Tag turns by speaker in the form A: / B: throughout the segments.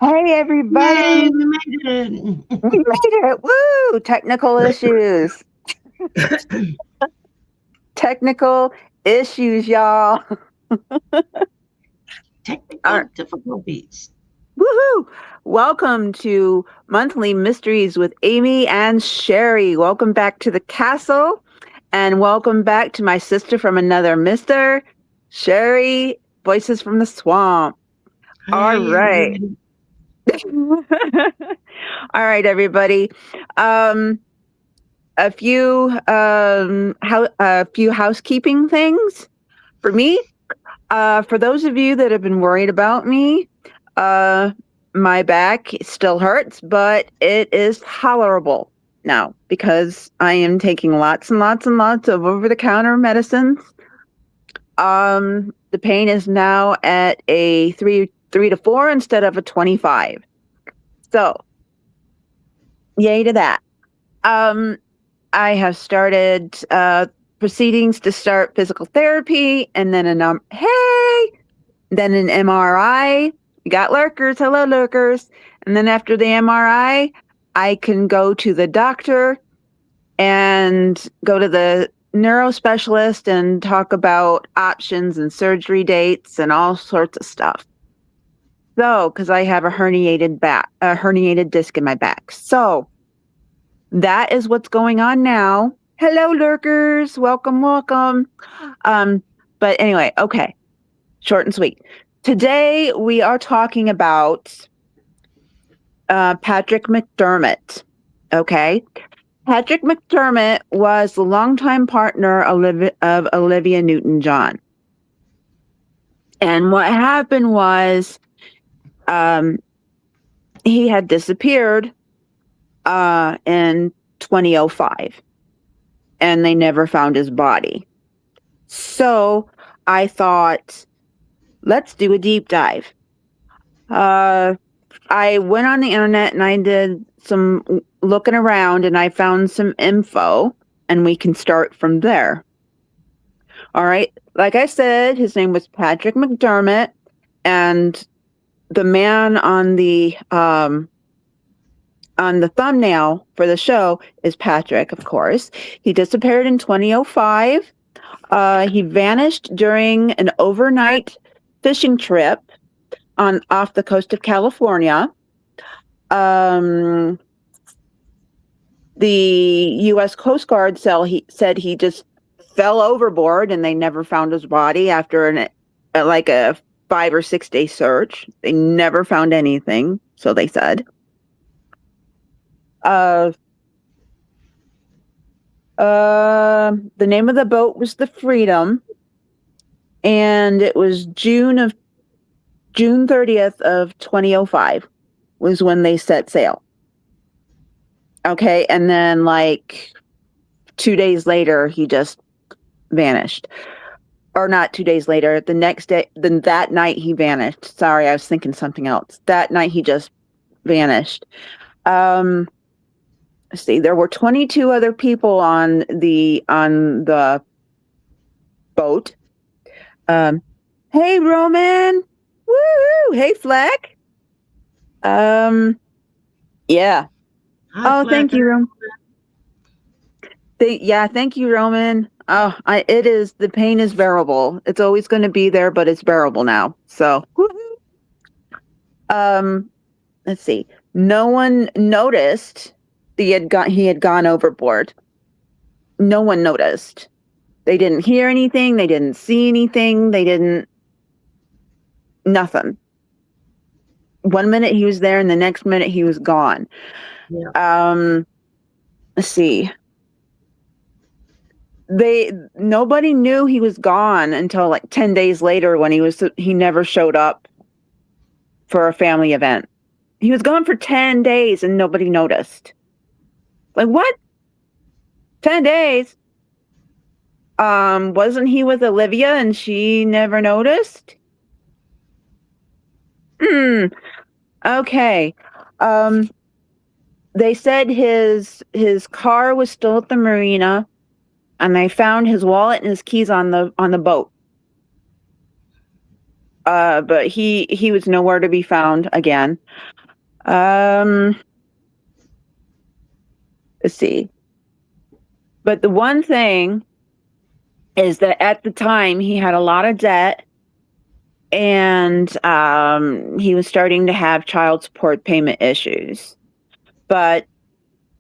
A: Hey everybody,
B: Yay, we made
A: we
B: it.
A: made it. Woo! Technical issues. Technical issues, y'all. All right.
B: Technical difficulties.
A: Woohoo! Welcome to Monthly Mysteries with Amy and Shari. Welcome back to the castle and welcome back to my sister from another mister, Shari, Voices from the Swamp. All
B: Hi,
A: right.
B: everybody.
A: All right, everybody. Um, a few housekeeping things for me. For those of you that have been worried about me, uh, my back still hurts, but it is tolerable now because I am taking lots and lots and lots of over-the-counter medicines. The pain is now at a three to four instead of a 25. So, yay to that. Um, I have started proceedings to start physical therapy and then then an MRI. We got lurkers. Hello, lurkers. And then after the MRI, I can go to the doctor and go to the neurospecialist and talk about options and surgery dates and all sorts of stuff. So, because I have a herniated disc in my back. So, that is what's going on now. Hello, lurkers. Welcome, welcome. But anyway, okay. Short and sweet. Today we are talking about Patrick McDermott. Okay. Patrick McDermott was the longtime partner of Olivia Newton-John. And what happened was he had disappeared in 2005 and they never found his body. So I thought, let's do a deep dive. I went on the internet and I did some looking around and I found some info and we can start from there. All right. Like I said, his name was Patrick McDermott and the man on the thumbnail for the show is Patrick, of course. He disappeared in 2005. He vanished during an overnight fishing trip off the coast of California. The U.S. Coast Guard said he just fell overboard and they never found his body after like a 5 or 6 day search. They never found anything, so they said. The name of the boat was the Freedom, and it was June 30th of 2005 was when they set sail. Okay, and then like 2 days later, he just vanished. Or not 2 days later, the next day, then that night he vanished. Sorry, I was thinking something else. That night he just vanished. Let's see, there were 22 other people on the boat. Hey Roman, woo! Hey Fleck. Yeah.
B: Hi,
A: Oh, thank you,
B: Flecker.
A: Roman. Thank you, Roman. Oh, the pain is bearable. It's always going to be there, but it's bearable now. So, um, let's see. No one noticed he had gone overboard. No one noticed. They didn't hear anything. They didn't see anything. Nothing. 1 minute he was there and the next minute he was gone.
B: Yeah.
A: Let's see. Nobody knew he was gone until like 10 days later when he never showed up for a family event. He was gone for 10 days and nobody noticed. Like, what? 10 days? Wasn't he with Olivia and she never noticed? Okay. They said his car was still at the marina and they found his wallet and his keys on the boat. But he was nowhere to be found again. Um, let's see. But the one thing is that at the time he had a lot of debt, and he was starting to have child support payment issues. But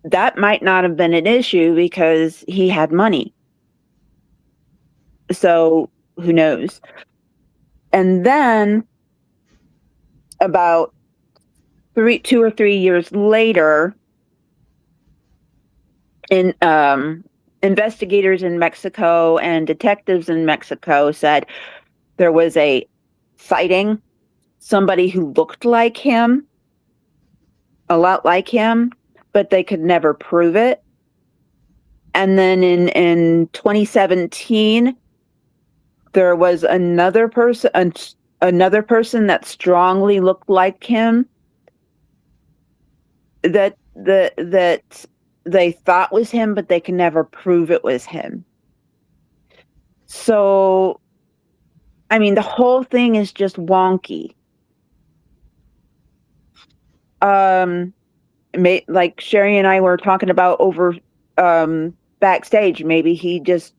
A: that might not have been an issue because he had money. So who knows? And then about 2 or 3 years later, in investigators in Mexico and detectives in Mexico said there was a sighting, somebody who looked like him, a lot like him, but they could never prove it. And then in 2017, there was another person that strongly looked like him that they thought was him, but they can never prove it was him. So, I mean, the whole thing is just wonky. Like Shari and I were talking about over backstage, maybe he just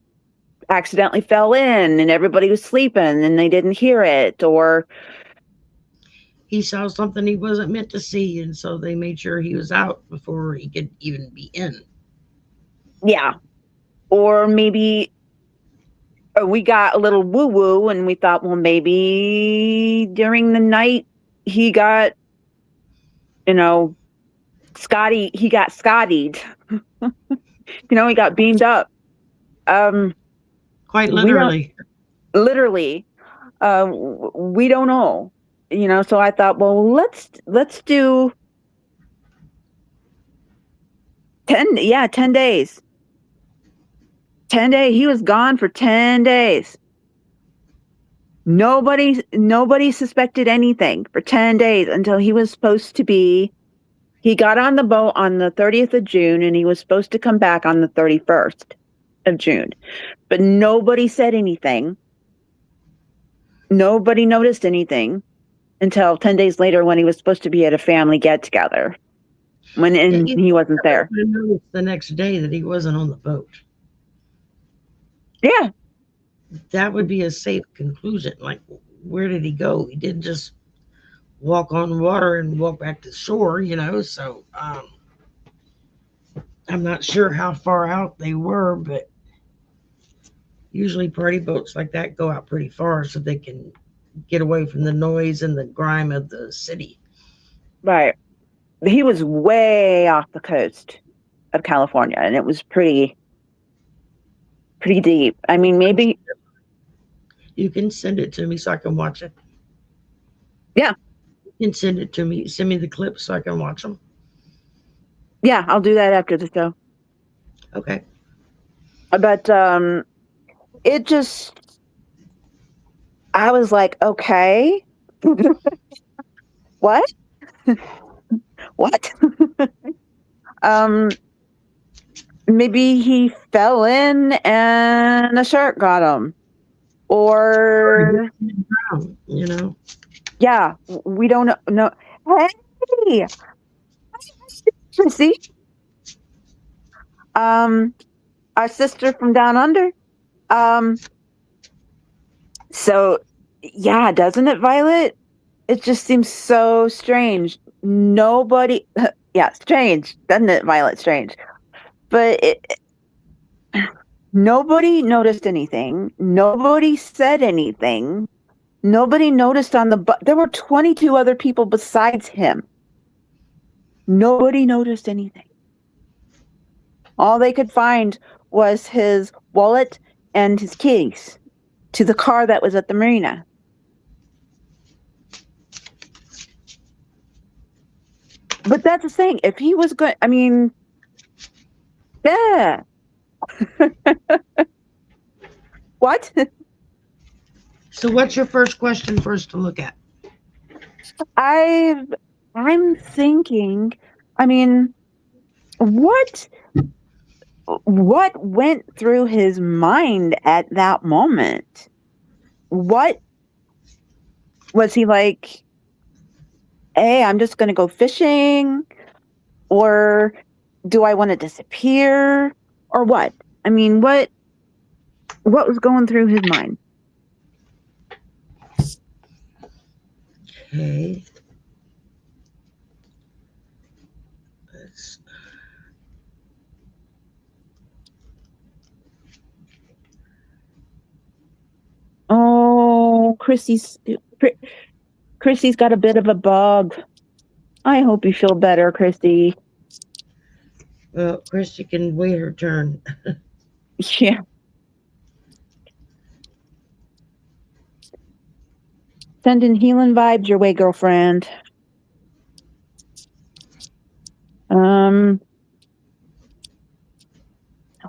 A: accidentally fell in and everybody was sleeping and they didn't hear it, or
B: He saw something he wasn't meant to see, and so they made sure he was out before he could even be in.
A: yeah, or maybe we got a little woo woo and we thought, well, maybe during the night he got, you know, he got Scottied. He got beamed up.
B: Quite
A: We don't
B: literally.
A: literally, we don't know. So I thought, well, let's do 10 days. 10 days. He was gone for 10 days. Nobody suspected anything for 10 days until he got on the boat on the 30th of June and he was supposed to come back on the 31st of June. But nobody said anything. Nobody noticed anything until 10 days later when he was supposed to be at a family get together. He wasn't there.
B: I noticed the next day that he wasn't on the boat.
A: Yeah.
B: That would be a safe conclusion. Like, where did he go? He didn't just walk on water and walk back to shore, So I'm not sure how far out they were, but usually party boats like that go out pretty far so they can get away from the noise and the grime of the city.
A: Right. He was way off the coast of California, and it was pretty deep. I mean, maybe
B: you can send it to me so I can watch it.
A: Yeah.
B: You can send it to me. Send me the clips so I can watch them.
A: Yeah, I'll do that after the show.
B: Okay.
A: But it just, I was like, okay. What? What? Maybe he fell in and a shark got him. Or yeah, we don't know. Hey, see, our sister from down under. So yeah, doesn't it, Violet? It just seems so strange. Nobody, yeah, strange, doesn't it, Violet? Strange, but nobody noticed anything. Nobody said anything. Nobody noticed on the there were 22 other people besides him. Nobody noticed anything. All they could find was his wallet and his keys to the car that was at the marina. But that's the thing. If he was good, I mean, yeah. What?
B: So, what's your first question for us to look at?
A: I'm thinking, I mean, what went through his mind at that moment? What Was he like, hey, I'm just going to go fishing? Or do I want to disappear? Or what? I mean, what was going through his mind?
B: Okay. Let's,
A: Oh, Chrissy's got a bit of a bug. I hope you feel better, Chrissy.
B: well, Christy can wait her turn.
A: Yeah. Sending healing vibes your way, girlfriend. Um,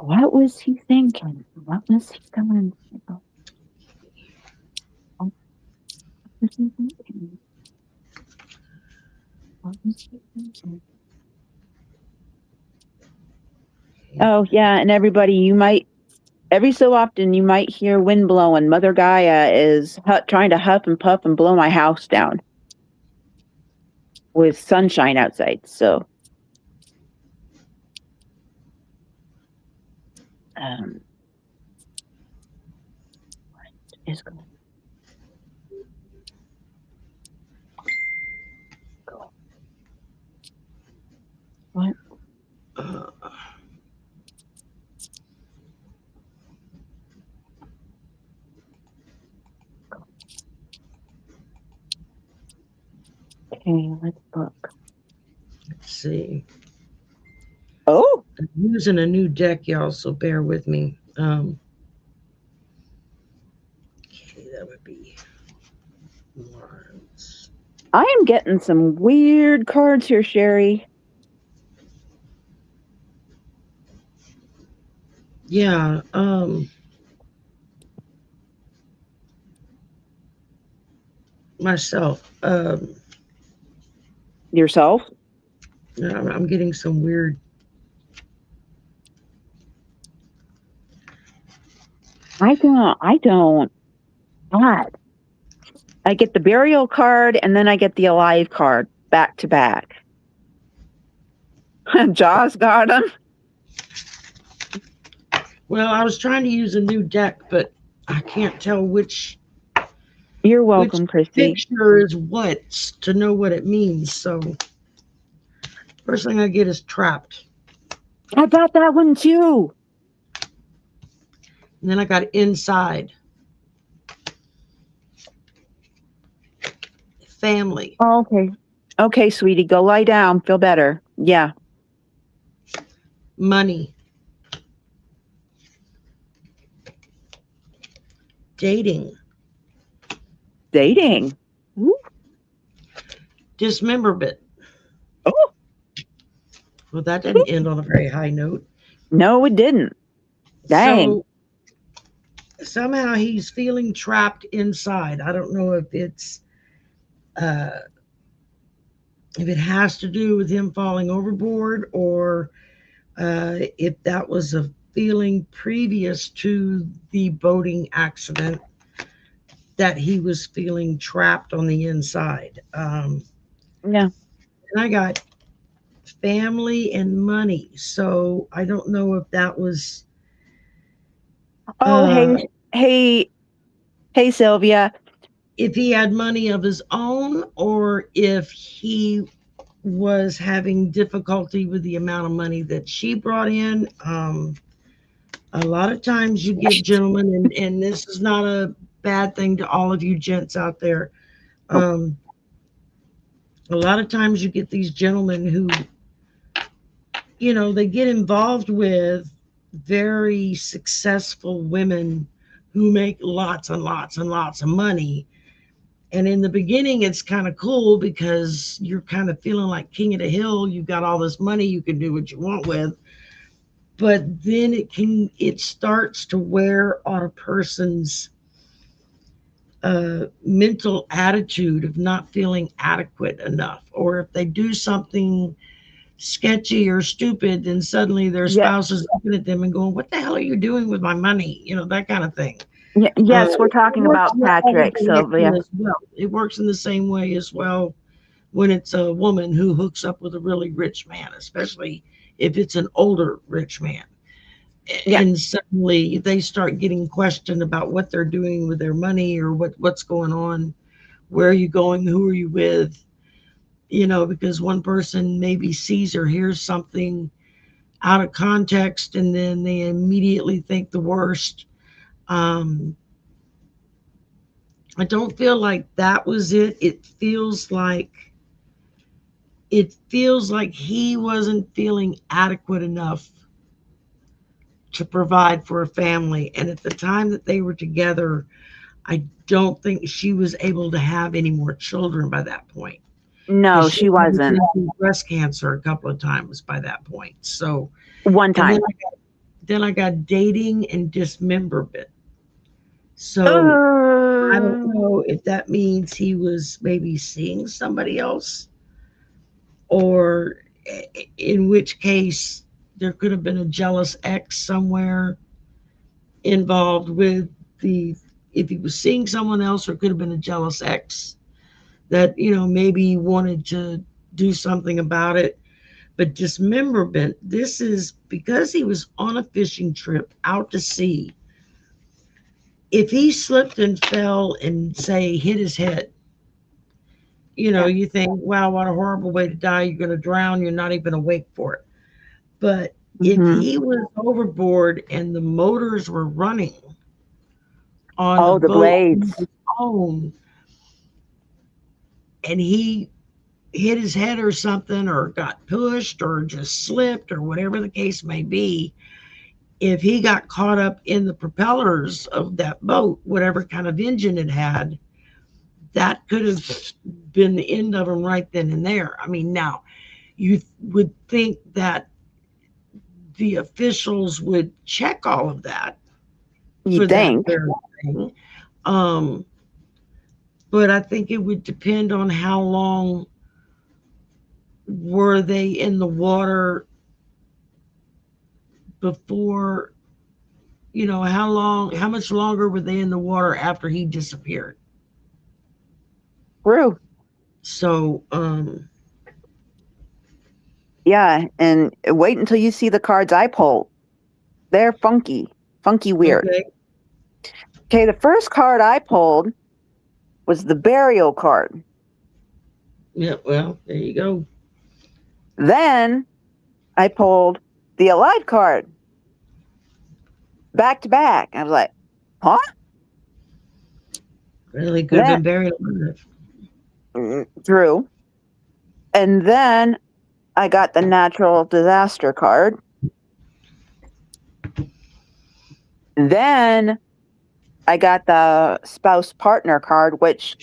A: what was he thinking? What was he going? What was he thinking? What was he thinking? Oh yeah, and everybody, you might every so often you might hear wind blowing. Mother Gaia is trying to huff and puff and blow my house down with sunshine outside. So, um, is going to go. What?
B: Uh,
A: Okay, let's look.
B: let's see.
A: Oh,
B: I'm using a new deck, y'all, so bear with me. Okay, that would be Wands.
A: I am getting some weird cards here, Shari.
B: Yeah, myself.
A: Yourself?
B: I'm getting some weird.
A: I don't. God. I get the burial card and then I get the alive card back to back. Jaws got him.
B: Well, I was trying to use a new deck, but I can't tell
A: You're
B: which
A: welcome, Christy.
B: picture is what to know what it means. So first thing I get is trapped,
A: I got that one too.
B: and then I got inside, family,
A: Oh, okay. Okay, sweetie, go lie down. Feel better. Yeah.
B: money, dating,
A: Dating. Ooh.
B: dismemberment.
A: Oh,
B: Well, that didn't end on a very high note.
A: no, it didn't. Dang.
B: So somehow he's feeling trapped inside. I don't know uh, if it has to do with him falling overboard or if that was a feeling previous to the boating accident that he was feeling trapped on the inside.
A: Yeah.
B: And I got family and money. So I don't know if that was
A: Oh,
B: uh,
A: hey, Sylvia.
B: if he had money of his own or if he was having difficulty with the amount of money that she brought in. A lot of times you get gentlemen, and this is not a bad thing to all of you gents out there.
A: Oh,
B: Um, a lot of times you get these gentlemen who, they get involved with very successful women who make lots and lots and lots of money. And in the beginning, it's kind of cool because you're kind of feeling like king of the hill. You've got all this money, you can do what you want with. But then it starts to wear on a person's mental attitude of not feeling adequate enough. Or if they do something sketchy or stupid, then suddenly their
A: yeah.
B: spouse is looking at them and going, "What the hell are you doing with my money?" That kind of thing.
A: Yes, we're
B: It
A: talking
B: works
A: about
B: in the other
A: Patrick,
B: direction
A: Sylvia.
B: as well. It works in the same way as well when it's a woman who hooks up with a really rich man, especially if it's an older rich man.
A: Yeah.
B: And suddenly they start getting questioned about what they're doing with their money or what's going on. Where are you going? Who are you with? Because one person maybe sees or hears something out of context and then they immediately think the worst. Um, I don't feel like that was it. It feels like he wasn't feeling adequate enough to provide for a family. And at the time that they were together, I don't think she was able to have any more children by that point because
A: No,
B: she
A: she
B: had
A: wasn't.
B: been through breast cancer a couple of times by that point. So,
A: One
B: and then
A: time.
B: I got dating and dismemberment. So I don't
A: Uh,
B: know if that means he was maybe seeing somebody else, or in which case there could have been a jealous ex somewhere involved with the if he was seeing someone else, or could have been a jealous ex that maybe wanted to do something about it. But dismemberment, this is because he was on a fishing trip out to sea. If he slipped and fell and say hit his head,
A: yeah.
B: you think, wow, what a horrible way to die. You're going to drown. You're not even awake for it. But if
A: Hmm.
B: he was overboard and the motors were running on the
A: Oh, the
B: boat on
A: blades.
B: his own, and he hit his head or something, or got pushed, or just slipped, or whatever the case may be, if he got caught up in the propellers of that boat, whatever kind of engine it had, that could have been the end of him right then and there. I mean, now you would think that the officials would check all of that
A: You
B: for that
A: think?
B: very thing. Um, but I think it would depend on how long were they in the water before, how much longer were they in the water after he disappeared.
A: True.
B: So,
A: Yeah. And wait until you see the cards I pulled. They're funky. Funky weird.
B: okay,
A: Okay, the first card I pulled was the burial card.
B: yeah, well, there you go.
A: Then I pulled the alive card back to back. I was like, huh?
B: Really could have
A: Then
B: been buried alive.
A: Drew. And then I got the natural disaster card. Then I got the spouse partner card, which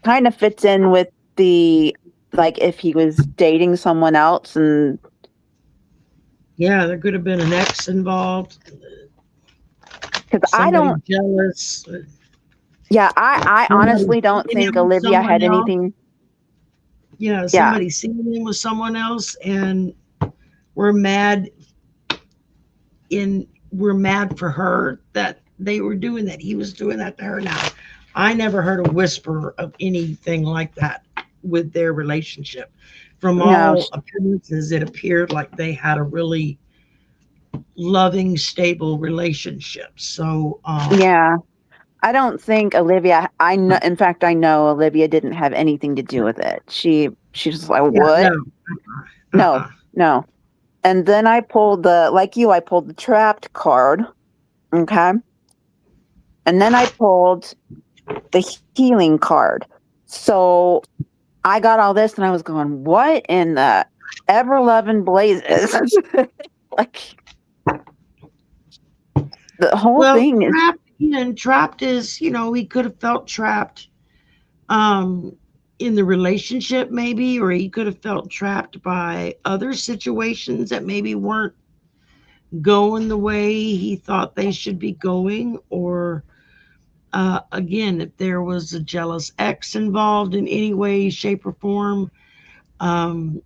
A: kind of fits in with the like if he was dating someone else and
B: Yeah, there could have been an ex involved,
A: because I
B: somebody
A: don't
B: jealous,
A: yeah, I
B: somebody
A: honestly don't
B: seeing
A: think
B: him with
A: Olivia
B: someone
A: had
B: else.
A: anything.
B: Yeah,
A: Yeah,
B: somebody seeing him with someone else, and we're mad we're mad for her that they were doing that. He was doing that to her. Now, I never heard a whisper of anything like that with their relationship. From
A: no,
B: all appearances, it appeared like they had a really loving, stable relationship. So,
A: yeah. I don't think Olivia. I know. In fact, I know Olivia didn't have anything to do with it. She's just like,
B: yeah, no,
A: what? No,
B: uh-uh.
A: no. And then I pulled the like you. I pulled the trapped card. Okay, and then I pulled the healing card. So I got all this, and I was going, what in the ever loving blazes? Like the whole
B: Well,
A: thing is
B: trapped is, he could have felt trapped um, in the relationship, maybe, or he could have felt trapped by other situations that maybe weren't going the way he thought they should be going, or again, if there was a jealous ex involved in any way, shape, or form, um,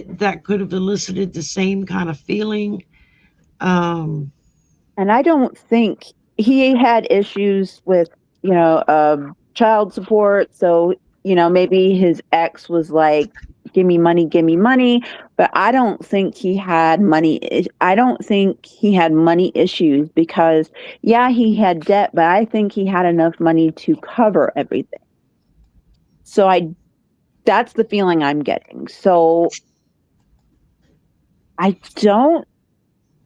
B: that could have elicited the same kind of feeling. Um,
A: and I don't think he had issues with, child support. So, maybe his ex was like, give me money. But I don't think he had I don't think he had money issues because, yeah, he had debt, but I think he had enough money to cover everything. So that's the feeling I'm getting. So I don't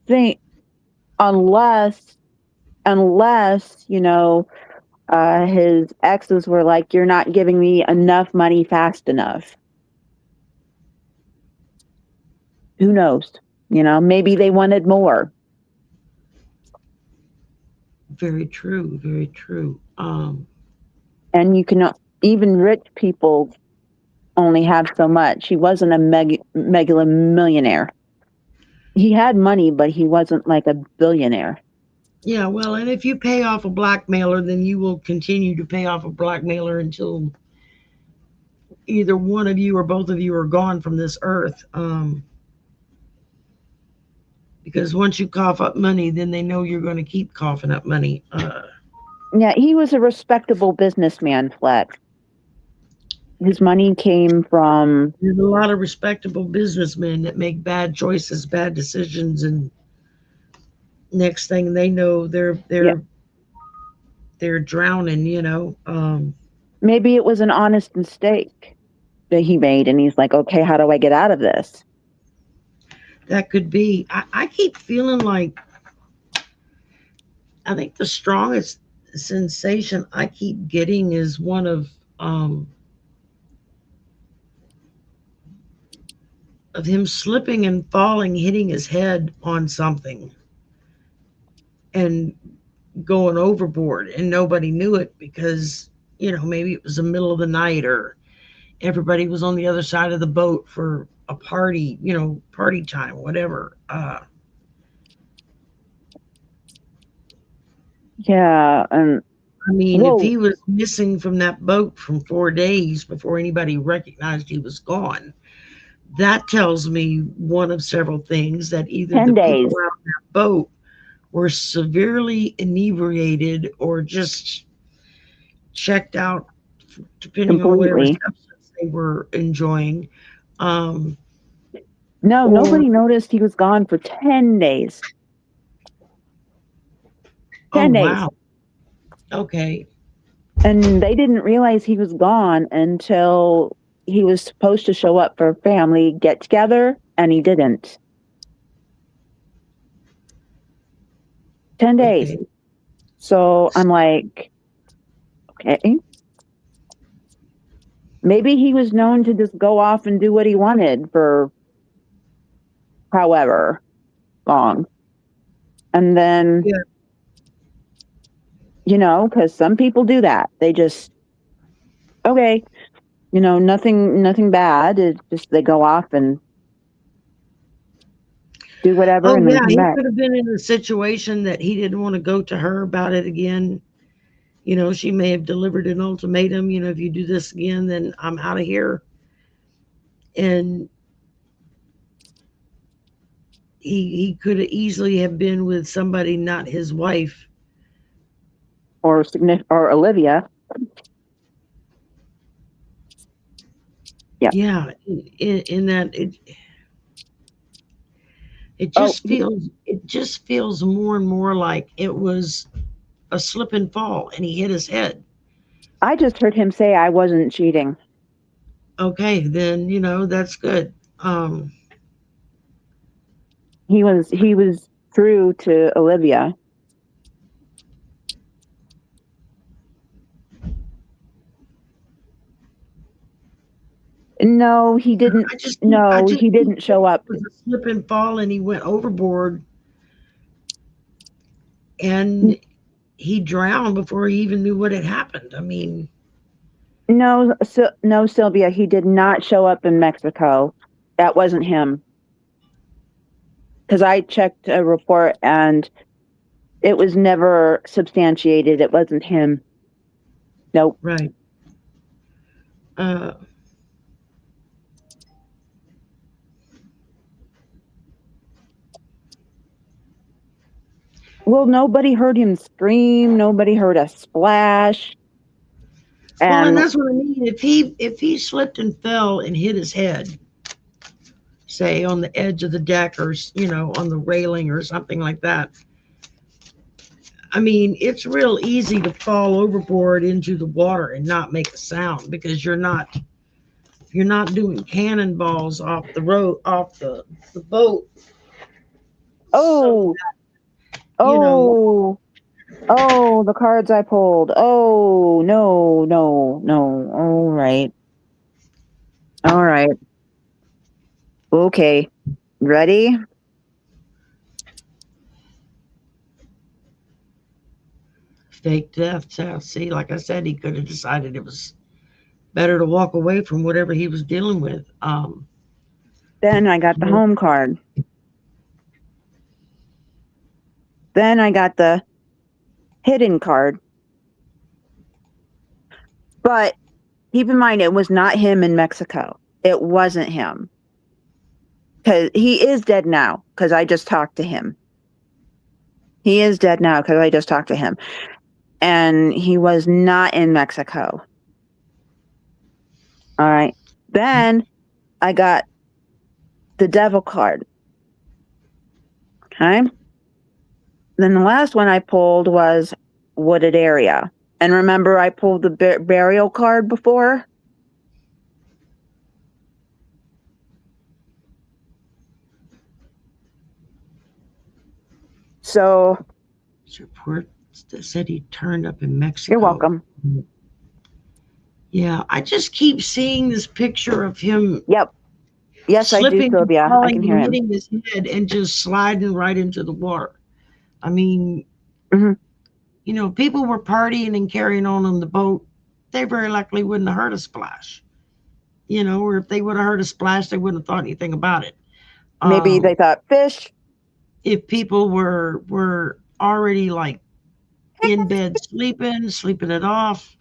A: think, unless, his exes were like, "You're not giving me enough money fast enough." Who knows? Maybe they wanted more.
B: Very true. Very true.
A: And even rich people only have so much. He wasn't a megalomillionaire. He had money, but he wasn't like a billionaire.
B: Yeah, well, and if you pay off a blackmailer, then you will continue to pay off a blackmailer until either one of you or both of you are gone from this earth. Because once you cough up money, then they know you're going to keep coughing up money.
A: Yeah, he was a respectable businessman, Fleck. His money came from,
B: There's a lot of respectable businessmen that make bad choices, bad decisions, and next thing they know, they're
A: yeah,
B: they're they're drowning.
A: maybe it was an honest mistake that he made. And he's like, okay, how do I get out of this?
B: That could be. I keep feeling like I think the strongest sensation I keep getting is one of him slipping and falling, hitting his head on something, and going overboard, and nobody knew it because maybe it was the middle of the night or everybody was on the other side of the boat for a party, party time, whatever.
A: Yeah. And
B: I mean, if
A: whoa,
B: he was missing from that boat from 4 days before anybody recognized he was gone, that tells me one of several things: that either
A: 10
B: the people
A: days
B: around that boat were severely inebriated or just checked out, depending on whatever
A: completely.
B: substance they were enjoying. Um,
A: No,
B: or,
A: nobody noticed he was gone for 10 days.
B: oh,
A: 10 days.
B: wow. Okay.
A: And they didn't realize he was gone until he was supposed to show up for a family get together and he didn't. 10 days.
B: Okay.
A: So I'm like, okay, maybe he was known to just go off and do what he wanted for however long. And then,
B: Yeah.
A: because some people do that. They just, okay, nothing bad. It's just they go off and do whatever
B: Oh,
A: and then
B: yeah.
A: come
B: He
A: back.
B: could have been in a situation that he didn't want to go to her about it again. She may have delivered an ultimatum. If you do this again, then I'm out of here. And he could have easily have been with somebody not his wife.
A: Or Olivia. Yeah.
B: Yeah, in that
A: Oh,
B: it just feels more and more like it was a slip and fall, and he hit his head.
A: I just heard him say I wasn't cheating.
B: Okay, then that's good. Um,
A: He was true to Olivia. No, he didn't.
B: I
A: No,
B: just
A: he
B: think
A: didn't
B: that
A: show
B: it
A: up.
B: was a slip and fall, and he went overboard, and he drowned before he even knew what had happened. I mean,
A: No, no, Sylvia, he did not show up in Mexico. That wasn't him. Because I checked a report and it was never substantiated. It wasn't him. Nope.
B: right. Uh,
A: Well, nobody heard him scream. Nobody heard a splash.
B: Well, and
A: And
B: that's what I mean. If he slipped and fell and hit his head, say on the edge of the deck or on the railing or something like that, I mean, it's real easy to fall overboard into the water and not make a sound because you're not doing cannonballs off the road off the boat. So
A: oh,
B: you know,
A: oh, oh, the cards I pulled. Oh, no, no, no. All right. All right. Okay. Ready?
B: fake death. So, see, like I said, he could have decided it was better to walk away from whatever he was dealing with.
A: Then I got the
B: Well,
A: home card. Then I got the hidden card. But keep in mind, it was not him in Mexico. It wasn't him. Because he is dead now, because I just talked to him. He is dead now because I just talked to him. And he was not in Mexico. All right. Then I got the devil card. Okay. Then the last one I pulled was wooded area. And remember, I pulled the burial card before? So
B: report that said he turned up in
A: you're
B: Mexico.
A: welcome.
B: Yeah, I just keep seeing this picture of him
A: Yep. Yes, I do,
B: slipping and
A: Sylvia. I
B: falling
A: can hear
B: and
A: him.
B: hitting his head and just sliding right into the water. I mean,
A: Hmm.
B: people were partying and carrying on the boat. They very likely wouldn't have heard a splash. Or if they would have heard a splash, they wouldn't have thought anything about it.
A: Maybe they
B: Um,
A: thought fish.
B: if people were already like in bed sleeping it off,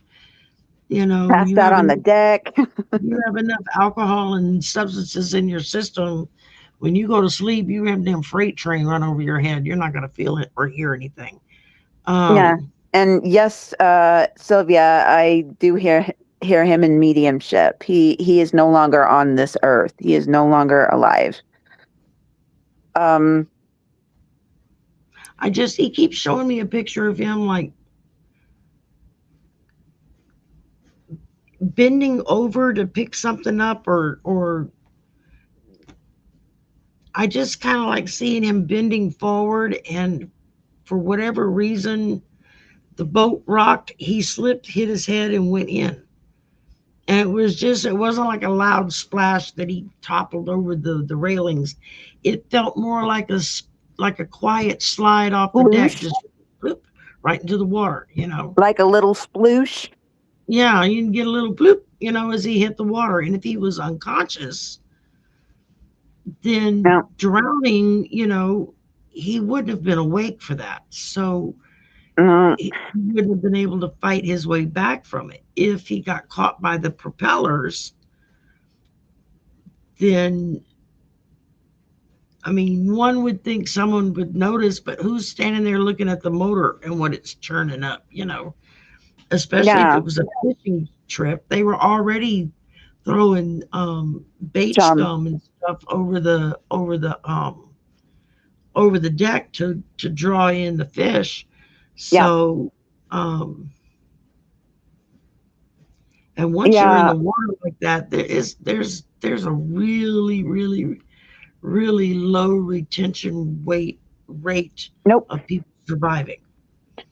A: Passed out on the deck.
B: you have enough alcohol and substances in your system. When you go to sleep, you have them freight train run over your head. You're not going to feel it or hear anything.
A: Yeah.
B: Um,
A: And yes, Sylvia, I do hear him in mediumship. He is no longer on this earth. He is no longer alive. Um,
B: he keeps showing me a picture of him like bending over to pick something up or I just kind of like seeing him bending forward and for whatever reason the boat rocked, he slipped, hit his head and went in. And it wasn't like a loud splash that he toppled over the railings. It felt more like a quiet slide off the deck,
A: sploosh,
B: just bloop, right into the water.
A: like a little sploosh.
B: Yeah, you can get a little bloop, as he hit the water. And if he was unconscious, then
A: No,
B: drowning, he wouldn't have been awake for that. So
A: mm,
B: he wouldn't have been able to fight his way back from it. If he got caught by the propellers, then I mean, one would think someone would notice, but who's standing there looking at the motor and what it's churning up, Especially if
A: yeah,
B: it was a fishing trip. They were already throwing bait
A: chum.
B: scum and stuff over the deck to draw in the fish.
A: Yeah,
B: So and once you're in
A: yeah.
B: the water like that, there's a really, really, really low retention rate
A: Nope.
B: of people surviving.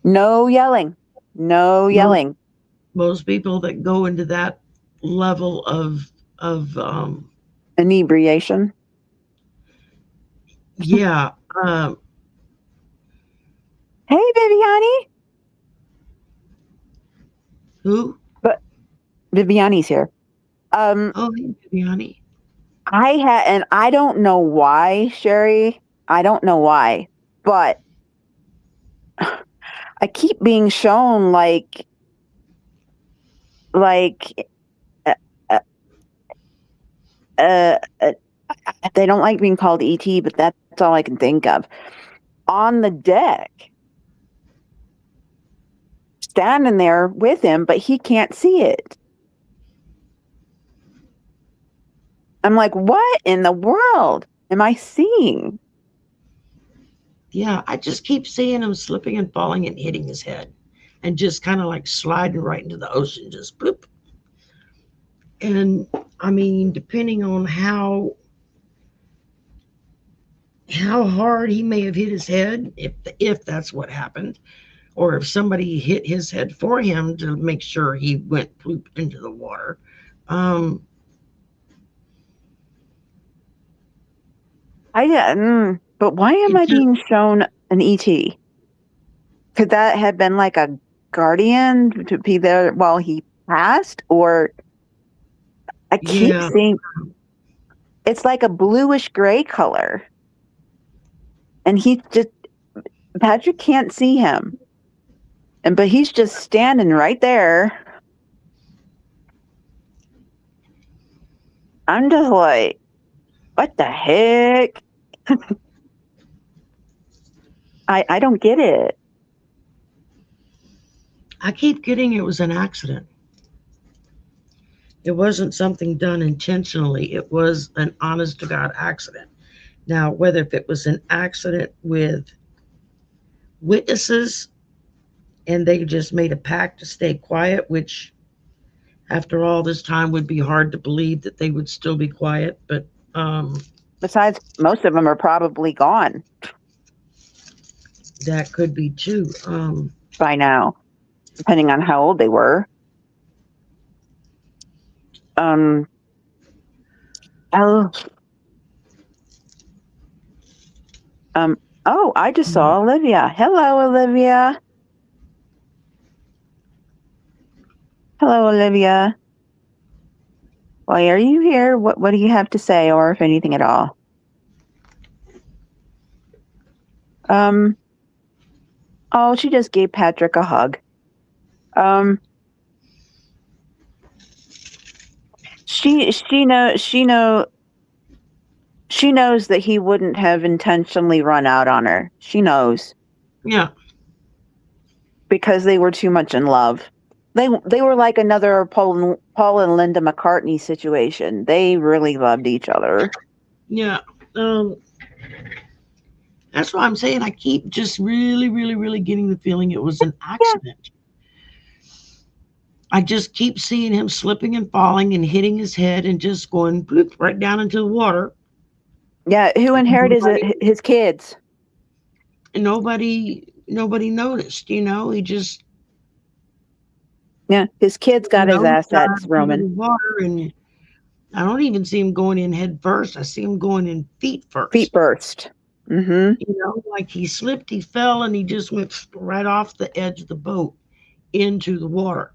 A: No yelling. No
B: Most
A: yelling.
B: most people that go into that level of
A: Inebriation.
B: yeah, um,
A: Hey, Viviani.
B: who?
A: But Viviani's here. Um,
B: Oh, hey, Bibiani.
A: I had, and I don't know why, Shari. I don't know why, but I keep being shown like uh, uh, uh, uh, they don't like being called ET, but that's all I can think of. On the deck. standing there with him, but he can't see it. I'm like, what in the world am I seeing?
B: Yeah, I just keep seeing him slipping and falling and hitting his head and just kind of like sliding right into the ocean, just bloop. And I mean, depending on how hard he may have hit his head, if that's what happened, or if somebody hit his head for him to make sure he went bloop into the water. Um,
A: But why am
B: it
A: I
B: just
A: being shown an ET? Could that have been like a guardian to be there while he passed? Or I keep
B: yeah,
A: seeing it's like a bluish gray color. And Patrick can't see him. But he's just standing right there. I'm just like, what the heck? I don't get it.
B: I keep getting it was an accident. It wasn't something done intentionally. It was an honest to God accident. Now, whether if it was an accident with witnesses and they just made a pact to stay quiet, which after all this time would be hard to believe that they would still be quiet, but um,
A: Besides, most of them are probably gone
B: that could be too.
A: by now, depending on how old they were. Um, oh, um, oh, I just saw Olivia. Hello, Olivia. Hello, Olivia. Why are you here? What do you have to say, or if anything at all? Um, oh, she just gave Patrick a hug. Um, she knows that he wouldn't have intentionally run out on her. She knows
B: Yeah,
A: because they were too much in love. They were like another Paul and Linda McCartney situation. They really loved each other.
B: yeah. Um, that's why I'm saying I keep just really, really, really getting the feeling it was an
A: Yeah,
B: accident. I just keep seeing him slipping and falling and hitting his head and just going bloop right down into the water.
A: yeah. Who
B: And
A: inherited his kids?
B: nobody noticed. He just
A: Yeah, his kids got his
B: he
A: assets,
B: dived into
A: Roman.
B: the water, and I don't even see him going in head first. I see him going in feet
A: Feet
B: first.
A: first. Mm-hmm.
B: Like he slipped, he fell, and he just went right off the edge of the boat into the water.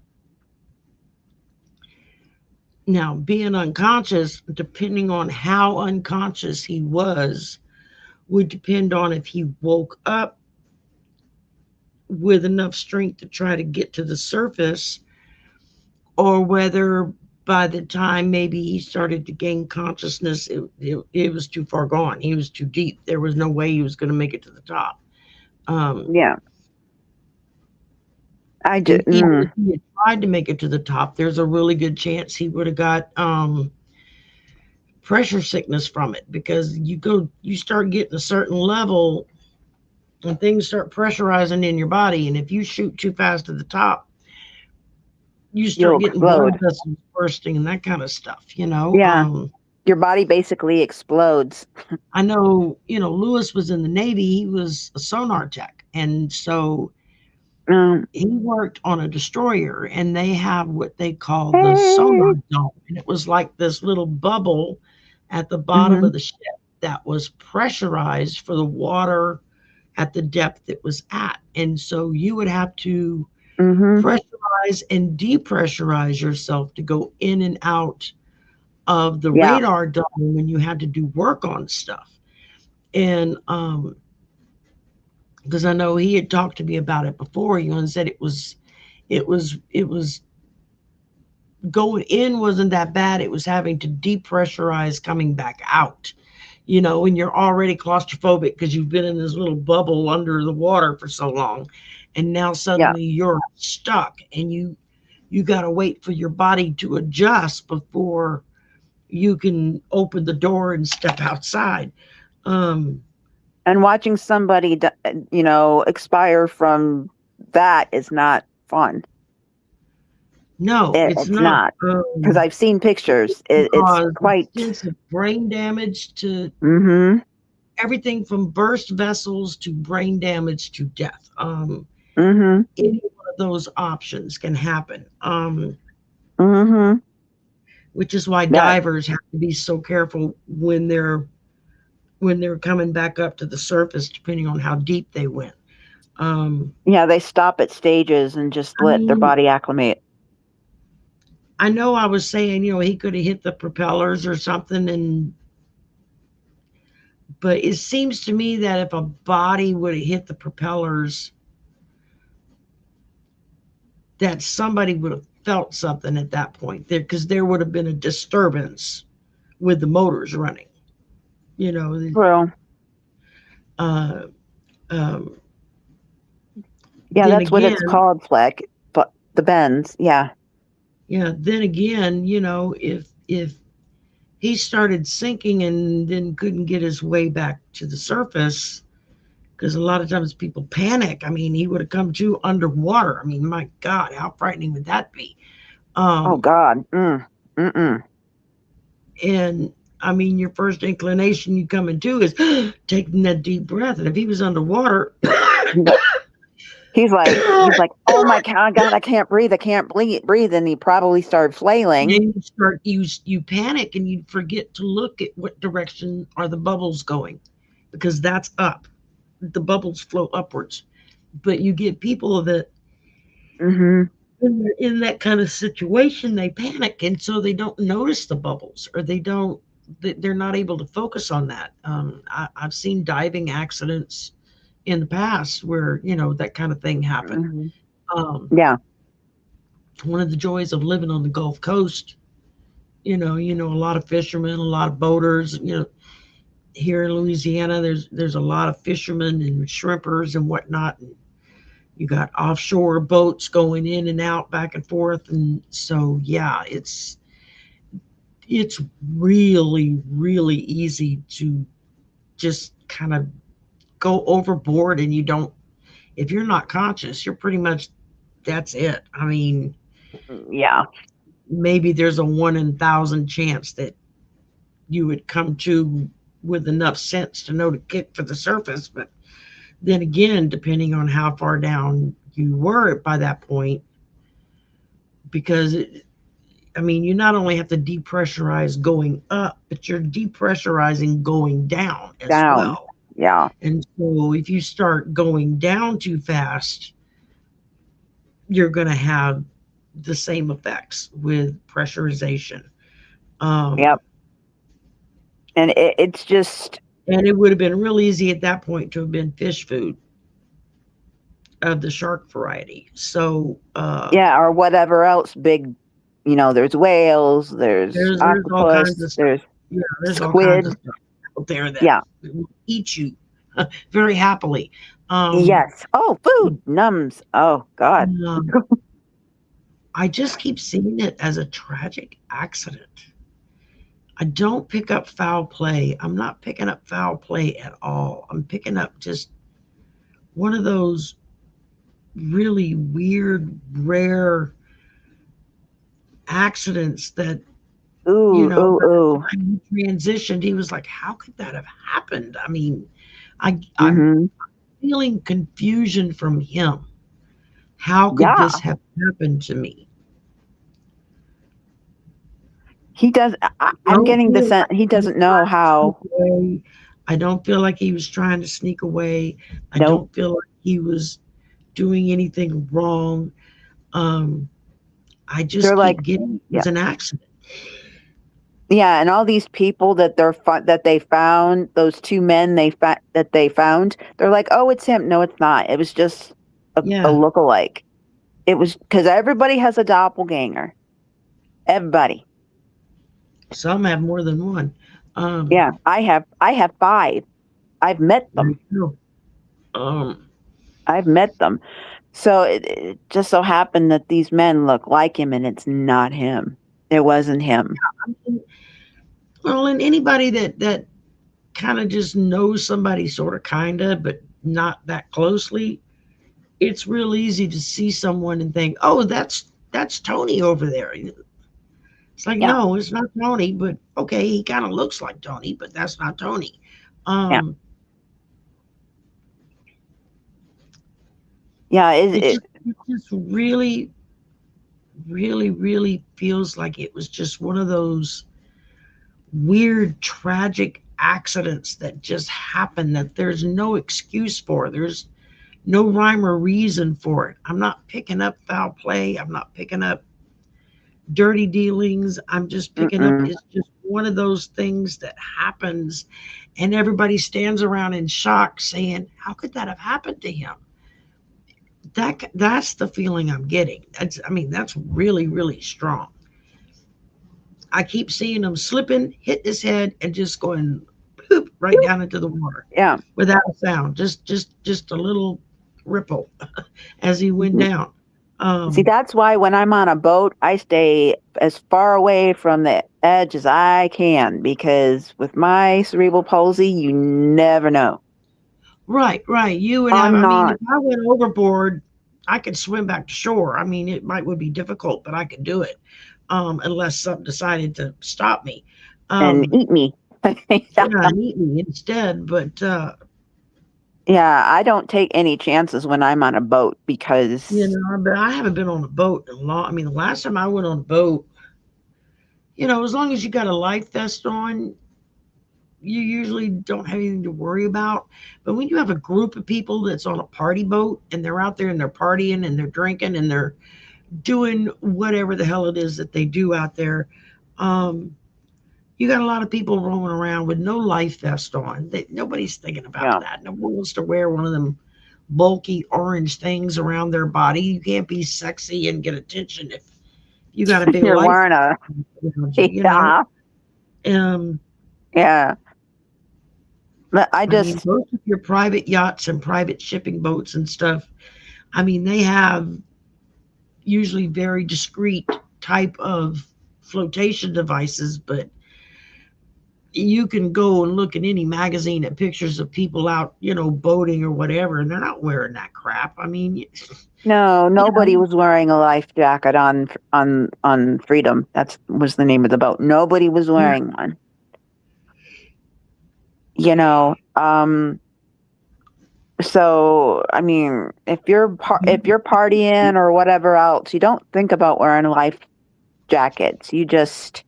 B: Now, being unconscious, depending on how unconscious he was, would depend on if he woke up with enough strength to try to get to the surface, or whether by the time maybe he started to gain consciousness, it was too far gone. He was too deep. There was no way he was going to make it to the top. Um,
A: Yeah, I
B: and
A: just.
B: even if he had tried to make it to the top, there's a really good chance he would have got pressure sickness from it, because you start getting a certain level and things start pressurizing in your body, and if you shoot too fast to the top, you start
A: You'll
B: getting blood
A: explode.
B: vessels bursting and that kind of stuff.
A: Yeah, your body basically explodes.
B: I know, Lewis was in the Navy. He was a sonar tech, and so
A: Um,
B: he worked on a destroyer, and they have what they call the sonar
A: hey.
B: dome, and it was like this little bubble at the bottom
A: Mm-hmm.
B: of the ship that was pressurized for the water at the depth it was at. And so you would have to
A: Mm-hmm.
B: pressurize and depressurize yourself to go in and out of the
A: Yeah.
B: radar dome when you had to do work on stuff. And because I know he had talked to me about it before, and said it was going in wasn't that bad. It was having to depressurize coming back out. And you're already claustrophobic because you've been in this little bubble under the water for so long. and now
A: Yeah.
B: suddenly you're stuck, and you got to wait for your body to adjust before you can open the door and step outside. Um,
A: And watching somebody, expire from that is not fun.
B: no, it's
A: It's
B: not.
A: not, because I've seen pictures. It's
B: Cause
A: quite.
B: extensive brain damage to
A: Mm-hmm.
B: everything from burst vessels to brain damage to death.
A: Mm-hmm.
B: Any one of those options can happen.
A: Mm-hmm.
B: Which is why
A: That.
B: divers have to be so careful when they're coming back up to the surface, depending on how deep they went. Um,
A: Yeah, they stop at stages and just
B: I
A: let their
B: mean,
A: body acclimate.
B: I know I was saying, he could have hit the propellers or something, and but it seems to me that if a body would have hit the propellers, that somebody would have felt something at that point there, because there would have been a disturbance with the motors running. You know,
A: Well,
B: uh, um,
A: yeah,
B: then
A: that's what it's
B: again,
A: called, Fleck. But the bends, yeah.
B: yeah, then again, if he started sinking and then couldn't get his way back to the surface, because a lot of times people panic. I mean, he would have come to underwater. I mean, my God, how frightening would that be?
A: Oh
B: Um,
A: God. Mm-mm.
B: and I mean, your first inclination you come into is taking that deep breath. And if he was underwater,
A: He's like, oh my God, I can't breathe. I can't breathe. And he probably started flailing.
B: then you panic and you forget to look at what direction are the bubbles going, because that's up. The bubbles flow upwards. But you get people that
A: Mm-hmm.
B: when they're in that kind of situation, they panic, and so they don't notice the bubbles, or they're not able to focus on that. I've seen diving accidents in the past where that kind of thing happened.
A: Mm-hmm.
B: Um,
A: Yeah.
B: one of the joys of living on the Gulf Coast, a lot of fishermen, a lot of boaters. Here in Louisiana, there's a lot of fishermen and shrimpers and whatnot. And you got offshore boats going in and out, back and forth, and so yeah, it's really really easy to just kind of go overboard, and you don't if you're not conscious, you're pretty much that's it. I mean,
A: Yeah.
B: maybe there's a 1 in 1,000 chance that you would come to with enough sense to know to kick for the surface, but then again, depending on how far down you were by that point, because I mean, you not only have to depressurize going up, but you're depressurizing going down as
A: Down.
B: well.
A: Yeah.
B: And so if you start going down too fast, you're going to have the same effects with pressurization. Um,
A: Yep. And it's just,
B: and it would have been real easy at that point to have been fish food of the shark variety. So
A: yeah, or whatever else big, there's whales, there's
B: there's all kinds
A: octopus,
B: of stuff.
A: there's
B: Yeah, there's all kinds of
A: squid.
B: stuff out there that
A: Yeah.
B: will eat you very happily. Um,
A: Yes. Oh, food numbs. Oh God.
B: um, I just keep seeing it as a tragic accident. I don't pick up foul play. I'm not picking up foul play at all. I'm picking up just one of those really weird, rare accidents that,
A: Ooh, ooh,
B: by the
A: ooh.
B: time he transitioned, he was like, how could that have happened? I mean, I'm
A: Mm-hmm.
B: feeling confusion from him. How could
A: Yeah.
B: this have happened to me?
A: He does. I'm
B: Don't
A: getting the
B: feel
A: sense
B: like
A: he
B: he was
A: doesn't know
B: trying to sneak
A: how.
B: away. I don't feel like he was trying to sneak away. I
A: Nope.
B: don't feel like he was doing anything wrong. Um, I just
A: They're like,
B: keep getting it
A: yeah,
B: was an accident.
A: yeah, and all these people that that they found, those two men that they found, they're like, oh, it's him. No, it's not. It was just a
B: Yeah,
A: lookalike. It was because everybody has a doppelganger. Everybody.
B: some have more than one. Um,
A: Yeah, I have five. I've met
B: there
A: them.
B: you go. Um,
A: I've met them. So it just so happened that these men look like him, and it's not him. It wasn't him.
B: I mean, well, and anybody that kind of just knows somebody sort of kind of, but not that closely, it's real easy to see someone and think, "Oh, that's Tony over there." It's like,
A: Yeah,
B: no, it's not Tony, but okay, he kind of looks like Tony, but that's not Tony.
A: yeah,
B: Um,
A: yeah.
B: it just really, really, really feels like it was just one of those weird, tragic accidents that just happened that there's no excuse for. There's no rhyme or reason for it. I'm not picking up foul play. I'm not picking up dirty dealings. I'm just picking up
A: Mm-mm.
B: it's just one of those things that happens and everybody stands around in shock saying, "How could that have happened to him?" That's the feeling I'm getting. That's really, really strong. I keep seeing him slipping, hit his head, and just going poop right down into the water
A: Yeah.
B: without a sound. Just a little ripple as he went
A: Mhm.
B: down.
A: See,
B: Um,
A: that's why when I'm on a boat, I stay as far away from the edge as I can because with my cerebral palsy, you never know.
B: right, right. You would have.
A: I'm
B: I mean, if
A: not.
B: I went overboard, I could swim back to shore. I mean, it might would be difficult, but I could do it, unless something decided to stop me.
A: And
B: Um,
A: eat me.
B: yeah, and eat me instead. But
A: Yeah, I don't take any chances when I'm on a boat
B: you
A: because
B: know, but I haven't been on a boat in a long. I mean, the last time I went on a boat, as long as you got a life vest on, you usually don't have anything to worry about. But when you have a group of people that's on a party boat and they're out there and they're partying and they're drinking and they're doing whatever the hell it is that they do out there, um, you got a lot of people rolling around with no life vest on. Nobody's thinking about
A: yeah,
B: that. Nobody wants to wear one of them bulky orange things around their body. You can't be sexy and get attention if you got a big
A: you're
B: life
A: wearing a
B: around you, you know?
A: yeah,
B: Um,
A: yeah. But I
B: I mean,
A: just
B: most of your private yachts and private shipping boats and stuff, I mean, they have usually very discreet type of flotation devices, but you can go and look in any magazine at pictures of people out, boating or whatever, and they're not wearing that crap. I mean,
A: no,
B: you know,
A: nobody was wearing a life jacket on Freedom. That's was the name of the boat. Nobody was
B: yeah,
A: wearing one. You know, so I mean, if you're partying or whatever else, you don't think about wearing life jackets. You just,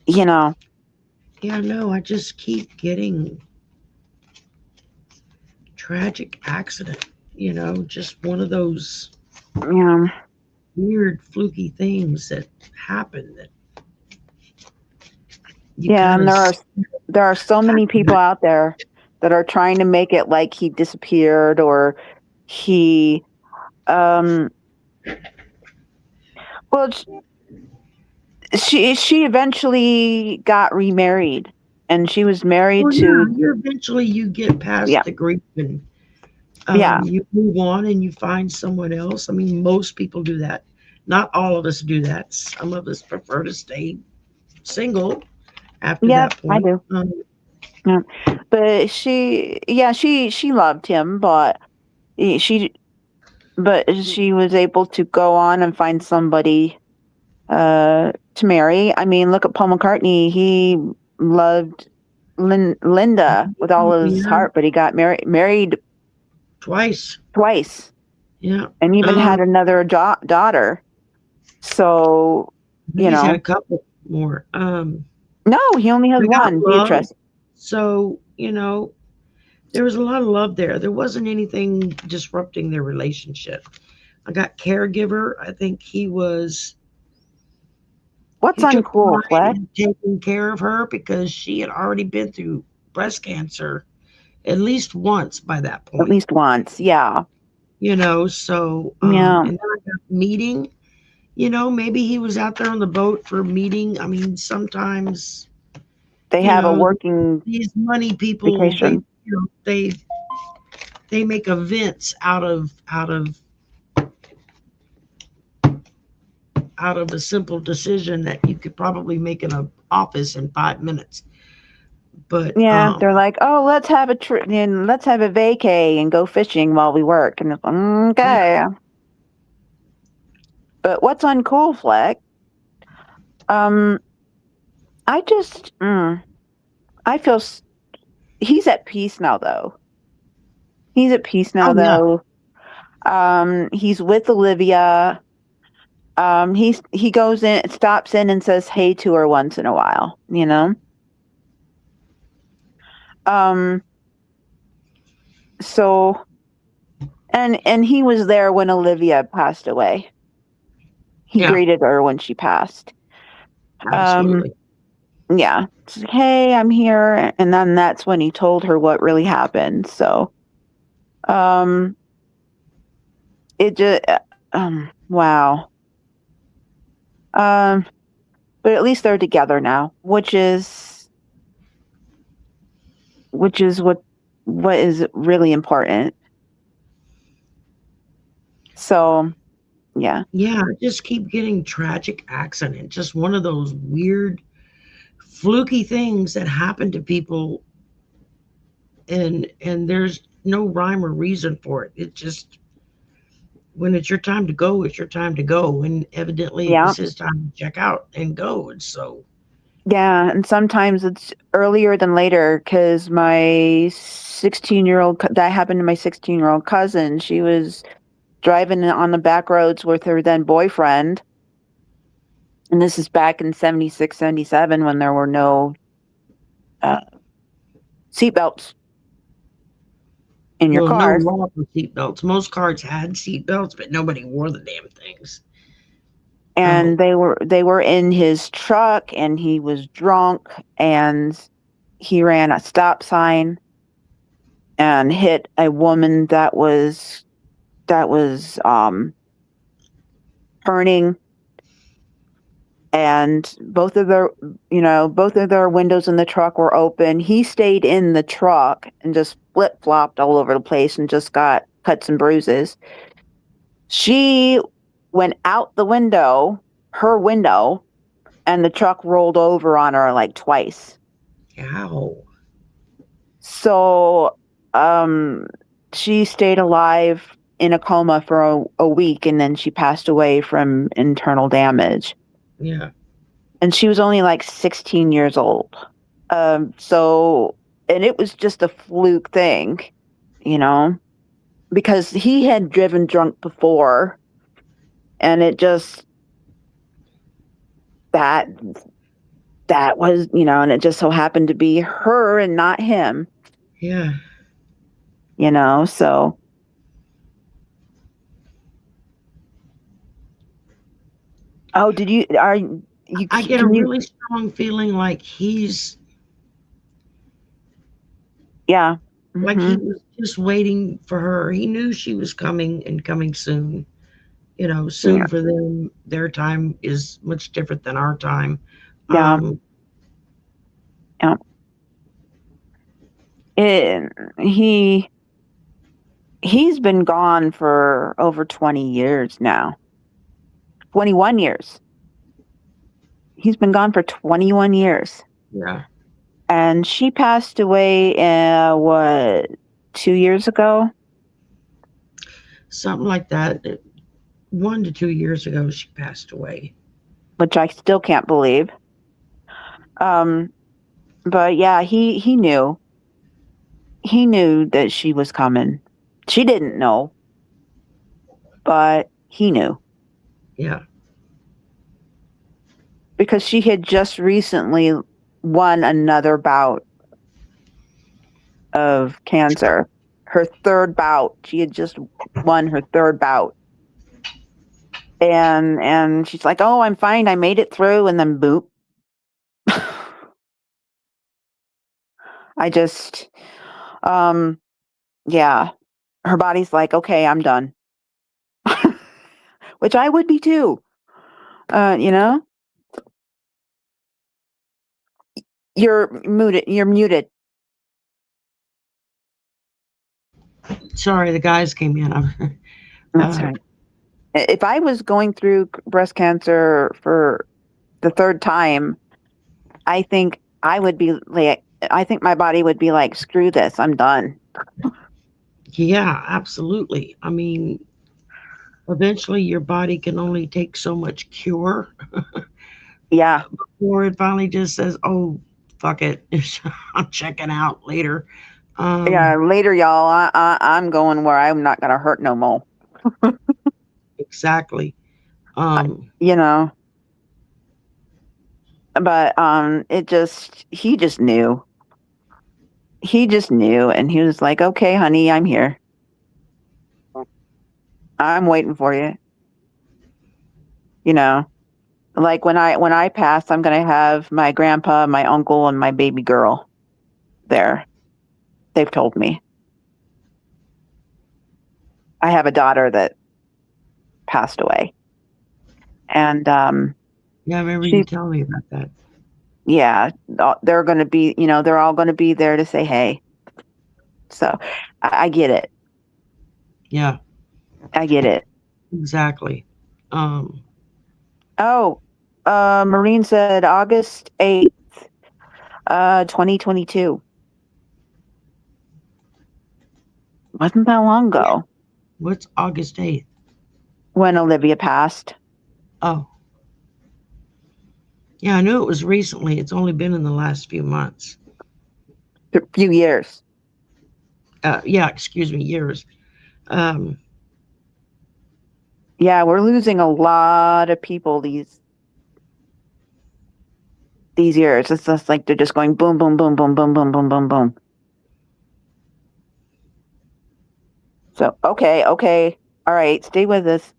A: you know,
B: yeah, no, I just keep getting tragic accident, just one of those
A: you know,
B: weird, fluky things that happen that you
A: yeah.
B: kind
A: And
B: of,
A: there are so many people out there that are trying to make it like he disappeared or he, um, well, she eventually got remarried, and she was married
B: well, yeah,
A: to
B: you get past
A: yeah,
B: the grief and
A: yeah,
B: you move on and you find someone else. I mean, most people do that. Not all of us do that. Some of us prefer to stay single after
A: yeah.
B: that
A: I
B: point.
A: do. Yeah. But she loved him, but she she was able to go on and find somebody to marry. I mean, look at Paul McCartney. He loved Linda with all his
B: Yeah,
A: heart, but he got married
B: twice.
A: twice
B: Yeah.
A: and even
B: Um,
A: had another daughter. So,
B: I think
A: you
B: he's had a
A: know,
B: couple more.
A: no, he only has
B: They got
A: one,
B: love.
A: Beatrice.
B: So, there was a lot of love there. There wasn't anything disrupting their relationship. I got caregiver. I think
A: What's
B: he took
A: uncool,
B: pride
A: Fleck?
B: in taking care of her because she had already been through breast cancer at least once by that
A: At
B: point.
A: least once. Yeah.
B: So
A: Yeah.
B: and then I got meeting, maybe he was out there on the boat for a meeting. I mean, sometimes,
A: They
B: you
A: have a
B: know,
A: working
B: these money people,
A: vacation.
B: they they make events out of a simple decision that you could probably make in an office in 5 minutes. But
A: Yeah, they're like, "Oh, let's have a trip and let's have a vacay and go fishing while we work." And it's like,
B: yeah,
A: okay. But what's uncool, Fleck? Um, I just, I feel he's at peace now, though. He's at peace now,
B: oh yeah,
A: though. He's with Olivia. He goes in, stops in, and says hey to her once in a while. You know. Um. So, and he was there when Olivia passed away. He
B: yeah,
A: greeted her when she passed. Um.
B: absolutely.
A: Yeah. It's like, hey, I'm here, and then that's when he told her what really happened. So, um, it just, wow. Um, but at least they're together now, which is what is really important. So, yeah.
B: Yeah, just keep getting tragic accident. Just one of those weird, fluky things that happen to people, and there's no rhyme or reason for it. It just when it's your time to go, it's your time to go. And evidently, it
A: Yeah.
B: was his time to check out and go. And so,
A: Yeah, and sometimes it's earlier than later because my 16-year-old that happened to my 16-year-old cousin. She was driving on the back roads with her then boyfriend, and this is back in 76, 77 when there were no uh, seatbelts in your
B: well, no
A: cars.
B: law for seatbelts. Most cars had seatbelts, but nobody wore the damn things.
A: And
B: Um,
A: they were in his truck, and he was drunk, and he ran a stop sign and hit a woman that was turning, and both of their windows in the truck were open. He stayed in the truck and just flip flopped all over the place and just got cuts and bruises. She went out the window, her window, and the truck rolled over on her like twice.
B: ow.
A: So, um, she stayed alive in a coma for a week, and then she passed away from internal damage.
B: Yeah,
A: And she was only like 16 years old. So, and it was just a fluke thing, you know, because he had driven drunk before, and it just that that was, and it just so happened to be her and not him,
B: yeah.
A: so oh, did you are you
B: I get a
A: can you
B: really strong feeling
A: yeah.
B: like he
A: Mhm.
B: was just waiting for her. He knew she was coming and coming soon. Soon
A: Yeah.
B: for them, their time is much different than our time.
A: Yeah.
B: Um,
A: Yeah. And he's been gone for over 20 years now. 21 years. He's been gone for 21 years.
B: yeah,
A: And she passed away, what, 2 years ago,
B: something like that. 1 to 2 years ago, she passed away.
A: which I still can't believe. Um, but yeah, he knew. He knew that she was coming. She didn't know, but he knew
B: Yeah,
A: because she had just recently won another bout of cancer. Her third bout. She had just won her third bout. And she's like, "Oh, I'm fine. I made it through." And then boop. I just um yeah, her body's like, "Okay, I'm done." Which I would be too. Uh, you know? You're muted. You're muted.
B: Sorry, the guys came in.
A: That's
B: Uh,
A: right. If I was going through breast cancer for the third time, I think I would be like, I think my body would be like, screw this, I'm done.
B: yeah, absolutely. I mean, eventually your body can only take so much cure
A: Yeah.
B: before it finally just says, "Oh, fuck it, I'm checking out later."
A: Yeah.
B: Um,
A: Later, y'all, I'm going where I'm not going to hurt no more.
B: exactly.
A: I-
B: Um,
A: You know, but he just knew. He just knew. And he was like, okay, honey, I'm here. I'm waiting for you. You know, like when I pass, I'm going to have my grandpa, my uncle, and my baby girl there. They've told me. I have a daughter that passed away. And
B: yeah, I remember you
A: she,
B: telling me about that.
A: yeah, they're going to be, they're all going to be there to say hey. So I get it.
B: Yeah,
A: I get it.
B: exactly. Um,
A: Oh, Maureen said August 8th, 2022. Wasn't that long ago
B: what's August 8th?
A: when Olivia passed.
B: Oh, yeah, I knew it was recently. It's only been in the last few months.
A: A few years.
B: Yeah, excuse me, years. Um,
A: Yeah, we're losing a lot of people these years. It's just like they're just going boom, boom, boom, boom, boom, boom, boom, boom, boom. So okay, all right, stay with us.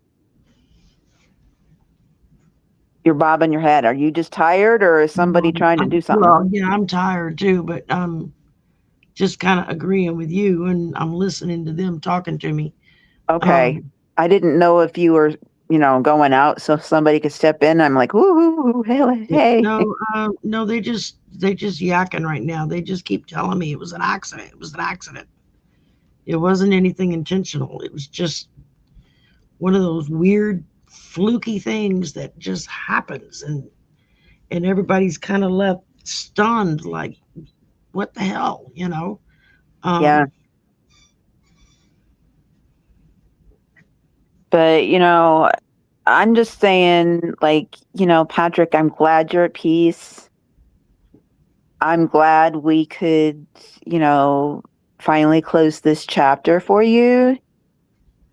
A: You're bobbing your head. Are you just tired, or is somebody trying to do something?
B: well, yeah, I'm tired too, but I'm just kind of agreeing with you, and I'm listening to them talking to me.
A: Okay,
B: Um,
A: I didn't know if you were, going out so somebody could step in. I'm like, woo, hey.
B: no, no, they just yakking right now. They just keep telling me it was an accident. It was an accident. It wasn't anything intentional. It was just one of those weird, fluky things that just happens, and everybody's kind of left stunned, like, what the hell?
A: Yeah,
B: Um,
A: but I'm just saying, like, Patrick, I'm glad you're at peace. I'm glad we could, you know, finally close this chapter for you.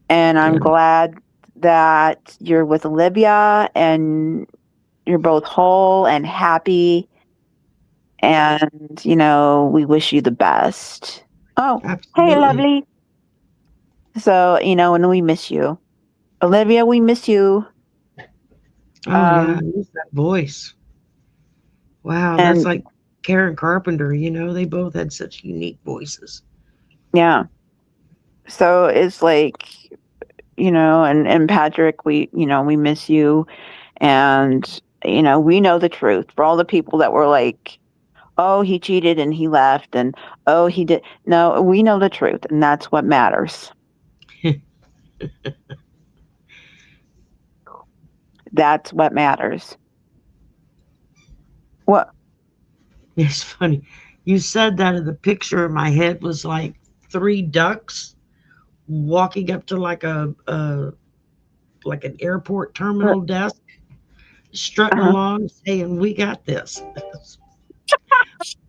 A: And I'm
B: yeah,
A: glad that you're with Olivia and you're both whole and happy. And, we wish you the best. Oh, hey,
B: absolutely.
A: lovely. So, and we miss you. Olivia, we miss you.
B: Oh yeah, I
A: Um,
B: miss that voice. Wow, that's
A: and
B: like Karen Carpenter. They both had such unique voices.
A: yeah, so it's like, and Patrick, we miss you. And, we know the truth for all the people that were like, oh, he cheated and he left. And, oh, he did. No, we know the truth. And that's what matters. That's what matters. What?
B: It's funny. You said that, and the picture in my head was like three ducks walking up to like an airport
A: Uh,
B: terminal desk, strutting
A: uh-huh.
B: along, saying, "We got this."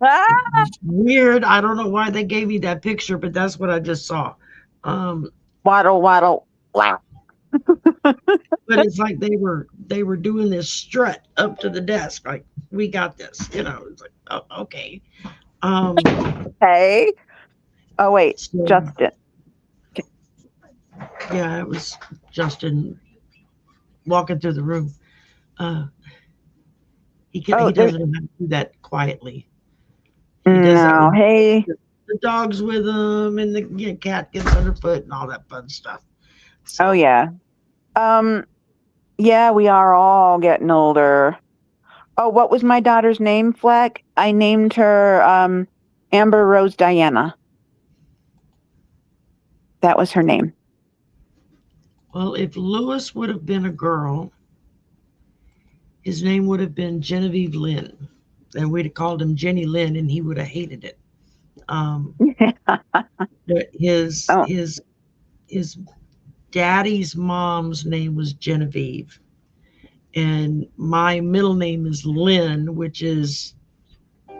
A: Ah!
B: Weird. I don't know why they gave me that picture, but that's what I just saw. Um,
A: Waddle, waddle. Wow.
B: but it's like they were doing this strut up to the desk, like, "We got this." It's like, oh, okay. Um,
A: Hey. Oh, wait.
B: so
A: Justin.
B: yeah, it was Justin walking through the room. Uh, he
A: Oh, there's.
B: doesn't know how to do that quietly. He does that
A: No.
B: when
A: Hey.
B: the dog's with him and the cat gets underfoot and all that fun stuff.
A: Oh,
B: So
A: yeah. Um, yeah, we are all getting older. Oh, what was my daughter's name, Fleck? I named her Amber Rose Diana. That was her name.
B: Well, if Lewis would have been a girl, his name would have been Genevieve Lynn. And we'd have called him Jenny Lynn, and he would have hated it. Um, his
A: Oh,
B: his his daddy's mom's name was Genevieve, and my middle name is Lynn, which is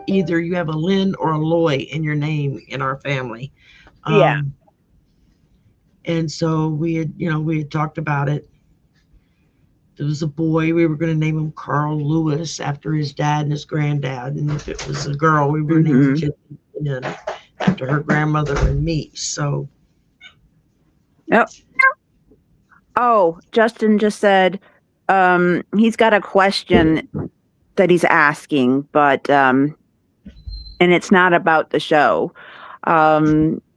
B: either you have a Lynn or a Loy in your name in our family.
A: yeah.
B: Um, and so we had talked about it. There was a boy, we were going to name him Carl Lewis after his dad and his granddad. And if it was a girl, we were going to name him
A: Mm-hmm.
B: Jenny after her grandmother and me. So,
A: Yep. Oh, Justin just said he's got a question that he's asking, but and it's not about the show.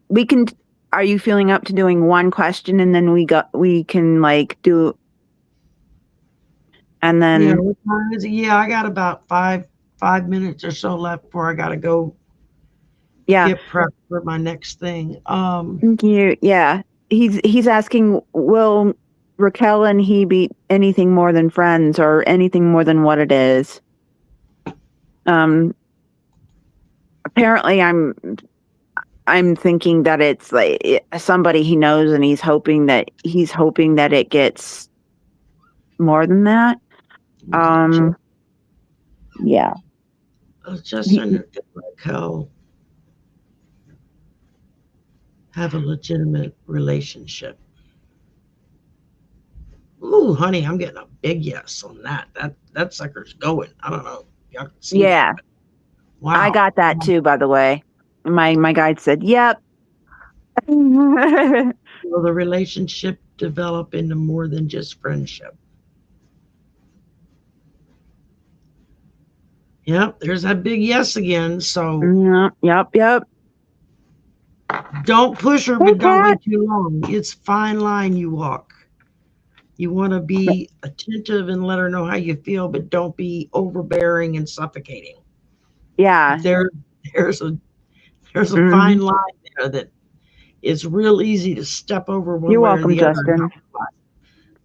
A: We can. Are you feeling up to doing one question and then we can like do and
B: yeah,
A: then
B: what time is it? Yeah, I got about five minutes or so left before I got to go
A: yeah.
B: get prepped for my next thing.
A: Thank you. Yeah. He's asking, will Raquel and he be anything more than friends or anything more than what it is? Um apparently I'm thinking that it's like somebody he knows and he's hoping that it gets more than that. Um yeah.
B: Justin and Raquel have a legitimate relationship. Ooh, honey, I'm getting a big yes on that. That sucker's going. I don't know. Y'all can see that.
A: Yeah. I
B: Wow.
A: got that too, by the way. My guide said, "Yep." Yeah.
B: Will the relationship develop into more than just friendship? Yep, there's that big yes again. So
A: Yep, yep.
B: don't push her,
A: Hey,
B: but don't
A: Cat.
B: wait too long. It's a fine line you walk. You want to be attentive and let her know how you feel, but don't be overbearing and suffocating.
A: Yeah.
B: There, there's a there's a fine
A: Mhm.
B: line there that it's real easy to step over one
A: You're
B: way or
A: welcome,
B: the other.
A: Justin.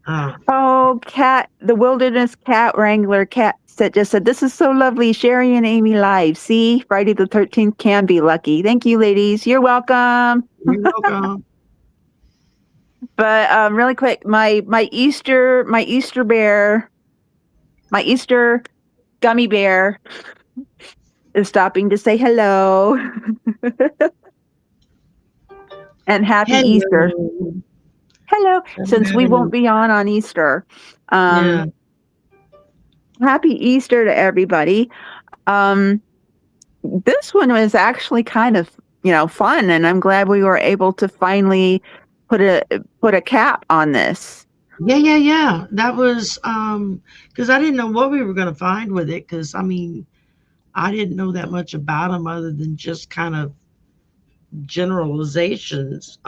B: Uh,
A: Oh, Cat, the wilderness cat wrangler cat just said, "This is so lovely. Sherry and Amy live. See, Friday the 13th can be lucky. Thank you, ladies. You're welcome."
B: you're welcome.
A: But really quick, my Easter gummy bear is stopping to say hello and happy Easter.
B: Hello.
A: Hello, since we won't
B: Hello.
A: be on Easter.
B: Yeah.
A: Happy Easter to everybody. Um, this one was actually kind of, fun, and I'm glad we were able to finally put a put a cap on this.
B: Yeah, yeah, yeah. That was because I didn't know what we were gonna find with it. Because I mean, I didn't know that much about them other than just kind of generalizations.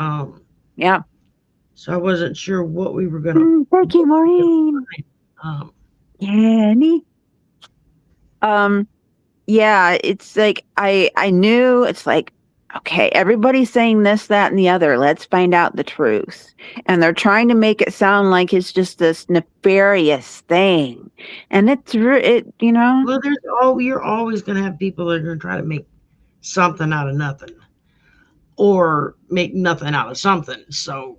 A: Yeah.
B: So I wasn't sure what we were gonna
A: Thank
B: what
A: you,
B: we were
A: Maureen.
B: gonna find.
A: Yeah, neat. Um, yeah, it's like I knew it's like, okay, everybody's saying this, that, and the other. Let's find out the truth. And they're trying to make it sound like it's just this nefarious thing. And it's.
B: Well, you're always gonna have people that are gonna try to make something out of nothing, or make nothing out of something. So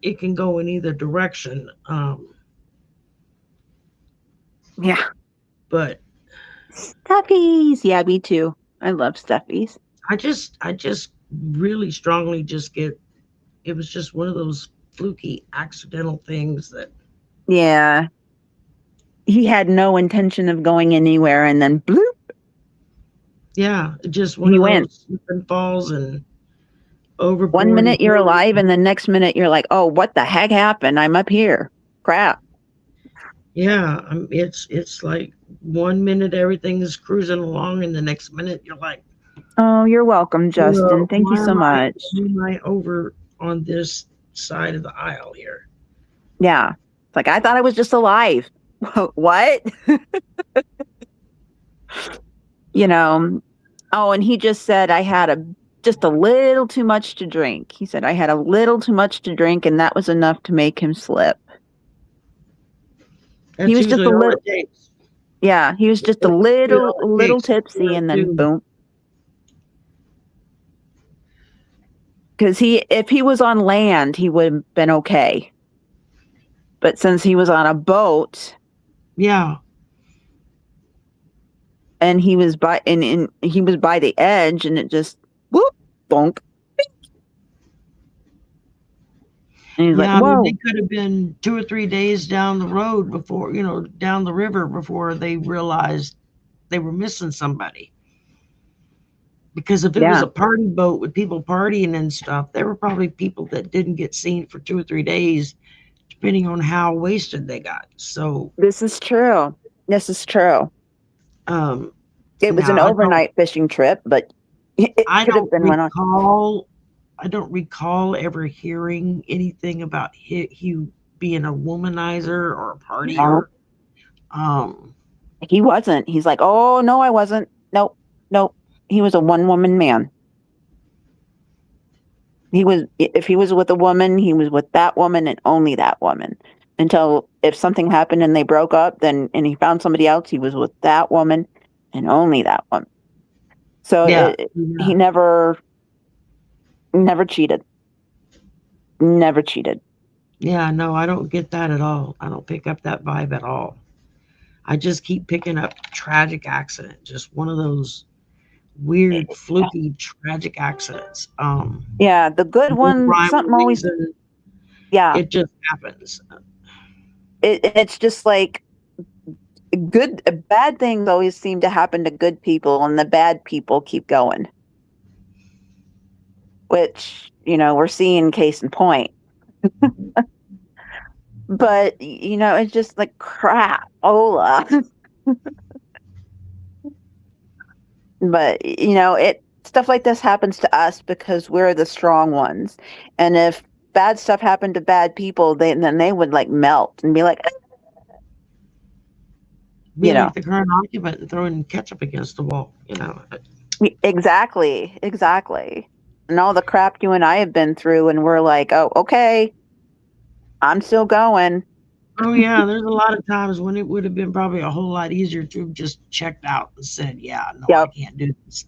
B: it can go in either direction.
A: Yeah.
B: But
A: Stuffies. Yeah, me too. I love stuffies.
B: I just really strongly just get it was just one of those fluky accidental things that
A: Yeah. He had no intention of going anywhere and then bloop,
B: yeah, just one
A: he
B: of
A: went.
B: those slip and falls and
A: One
B: overboard and
A: minute you're alive and the next minute you're like, "Oh, what the heck happened? I'm up here. Crap."
B: yeah, it's like 1 minute everything is cruising along and the next minute you're like,
A: Oh, you're welcome, Justin. Thank you
B: why
A: so much.
B: am I over on this side of the aisle here?
A: Yeah. It's like I thought I was just alive. What? you know. Oh, and he just said I had a just a little too much to drink. He said, I had a little too much to drink, and that was enough to make him slip. He
B: That's
A: was just
B: usually
A: a
B: all
A: little,
B: it takes.
A: yeah, he was just a
B: That's usually all it
A: little
B: takes.
A: tipsy, and then boom. Because if he was on land, he would have been okay. But since he was on a boat,
B: Yeah.
A: and he was by and he was by the edge, and it just whoop, bonk. And he's like,
B: Yeah, I mean, they
A: whoa,
B: could have been 2 or 3 days down the road before, down the river before they realized they were missing somebody. Because if it was
A: yeah,
B: a party boat with people partying and stuff, there were probably people that didn't get seen for 2 or 3 days, depending on how wasted they got. So,
A: this is true. This is true.
B: um,
A: It was
B: yeah,
A: an overnight fishing trip, but it
B: I
A: could have
B: don't
A: been went on.
B: recall, I don't recall ever hearing anything about Hugh being a womanizer or a
A: No,
B: partier. Um,
A: he wasn't. He's like, oh no, I wasn't. Nope, nope. He was a one woman man. If he was with a woman, he was with that woman and only that woman. Until if something happened and they broke up, then and he found somebody else, he was with that woman and only that woman. So
B: yeah,
A: he
B: yeah,
A: never cheated. Never cheated.
B: yeah. No, I don't get that at all. I don't pick up that vibe at all. I just keep picking up tragic accident, just one of those weird, fluky, tragic accidents.
A: Yeah, the good
B: No
A: one,
B: rhyme or
A: something always,
B: reason.
A: yeah.
B: It just happens.
A: It's just like bad things always seem to happen to good people, and the bad people keep going, which, we're seeing case in point. But, it's just like crap, Ola. But, stuff like this happens to us because we're the strong ones. And if bad stuff happened to bad people, then they would like melt and be like,
B: Be
A: you know,
B: like the current occupant and throwing ketchup against the wall.
A: exactly, exactly. And all the crap you and I have been through, and we're like, oh, okay, I'm still going.
B: Oh yeah, there's a lot of times when it would have been probably a whole lot easier to have just checked out and said, "Yeah, no, I
A: Yep.
B: can't do this."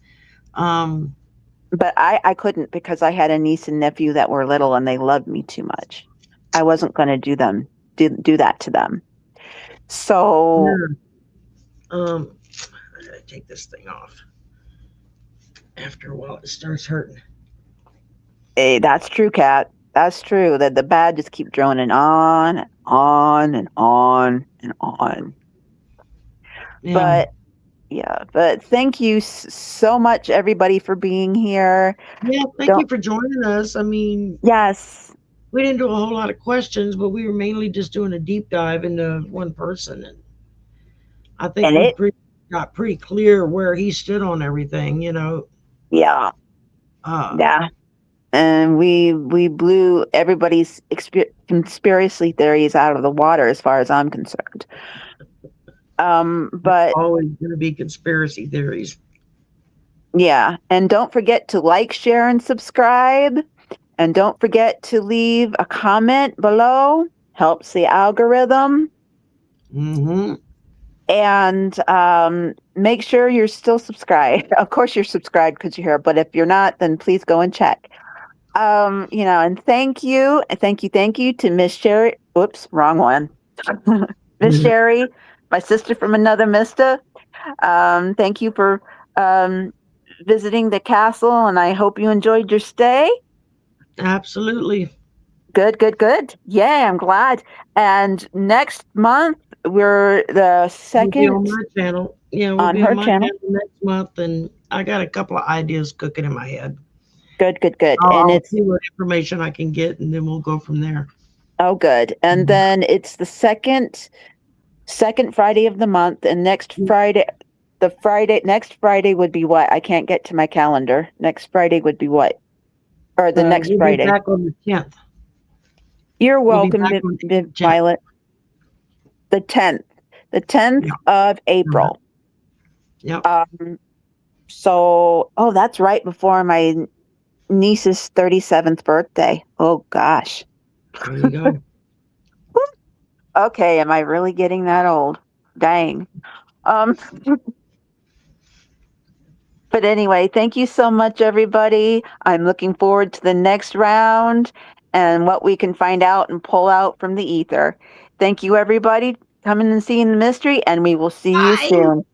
B: Um,
A: But I couldn't because I had a niece and nephew that were little and they loved me too much. I wasn't going to do that to them. So
B: yeah. I gotta take this thing off. After a while, it starts hurting.
A: that's true, Kat. That's true. That the bad just keep droning on and on and on and on.
B: Yeah,
A: But yeah, but thank you so much, everybody, for being here.
B: yeah. Thank
A: Don't
B: you for joining us. I mean,
A: yes,
B: we didn't do a whole lot of questions, but we were mainly just doing a deep dive into one person, and I think
A: and
B: we
A: it
B: got pretty clear where he stood on everything.
A: yeah,
B: Uh,
A: yeah. And we blew everybody's conspiracy theories out of the water as far as I'm concerned. But
B: always going to be conspiracy theories.
A: yeah, and don't forget to like, share, and subscribe. And don't forget to leave a comment below. Helps the algorithm.
B: Mm-hmm.
A: And make sure you're still subscribed. Of course, you're subscribed because you're here. But if you're not, then please go and check. And thank you to Miss Sherry. Oops, wrong one. Miss Sherry, my sister from another Mista. Thank you for visiting the castle, and I hope you enjoyed your stay.
B: Absolutely.
A: Good, good, good. Yeah, I'm glad. And next month we're the
B: We'll be
A: second
B: on my channel. Yeah, we'll
A: on
B: be on
A: her
B: my
A: channel.
B: channel next month, and I got a couple of ideas cooking in my head.
A: Good, good, good. And
B: I'll
A: it's
B: see what information I can get, and then we'll go from there.
A: oh good. And
B: Mhm.
A: then it's the second Friday of the month, and next Friday would be what? I can't get to my calendar. Next Friday would be what? Or the next
B: We'll be
A: Friday.
B: back on the 10th.
A: You're
B: We'll be
A: welcome,
B: back on the 10th.
A: Violet. The 10th. The 10th
B: Yeah.
A: of April.
B: Yep.
A: So, oh, that's right before my niece's 37th birthday. Oh gosh.
B: There you go.
A: Okay, am I really getting that old? Dang. Um, but anyway, thank you so much, everybody. I'm looking forward to the next round and what we can find out and pull out from the ether. Thank you, everybody, coming and seeing the mystery, and we will see you
B: Bye.
A: soon.